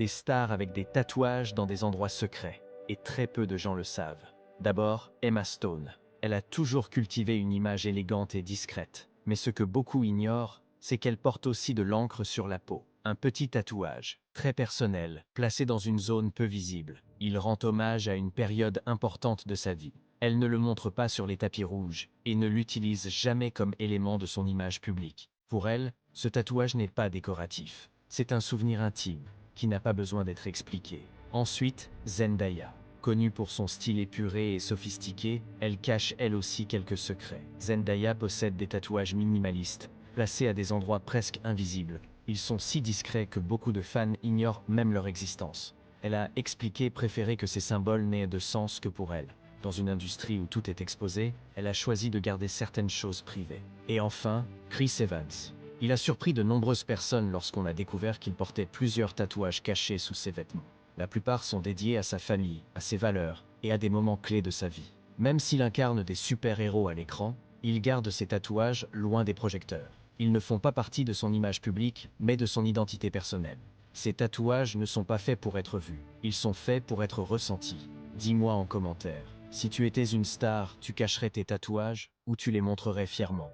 des stars avec des tatouages dans des endroits secrets, et très peu de gens le savent. D'abord, Emma Stone. Elle a toujours cultivé une image élégante et discrète, mais ce que beaucoup ignorent, c'est qu'elle porte aussi de l'encre sur la peau. Un petit tatouage, très personnel, placé dans une zone peu visible. Il rend hommage à une période importante de sa vie. Elle ne le montre pas sur les tapis rouges, et ne l'utilise jamais comme élément de son image publique. Pour elle, ce tatouage n'est pas décoratif. C'est un souvenir intime, qui n'a pas besoin d'être expliqué. Ensuite, Zendaya. Connue pour son style épuré et sophistiqué, elle cache elle aussi quelques secrets. Zendaya possède des tatouages minimalistes, placés à des endroits presque invisibles. Ils sont si discrets que beaucoup de fans ignorent même leur existence. Elle a expliqué préférer que ces symboles n'aient de sens que pour elle. Dans une industrie où tout est exposé, elle a choisi de garder certaines choses privées. Et enfin, Chris Evans. Il a surpris de nombreuses personnes lorsqu'on a découvert qu'il portait plusieurs tatouages cachés sous ses vêtements. La plupart sont dédiés à sa famille, à ses valeurs et à des moments clés de sa vie. Même s'il incarne des super-héros à l'écran, il garde ses tatouages loin des projecteurs. Ils ne font pas partie de son image publique, mais de son identité personnelle. Ces tatouages ne sont pas faits pour être vus, ils sont faits pour être ressentis. Dis-moi en commentaire, si tu étais une star, tu cacherais tes tatouages ou tu les montrerais fièrement?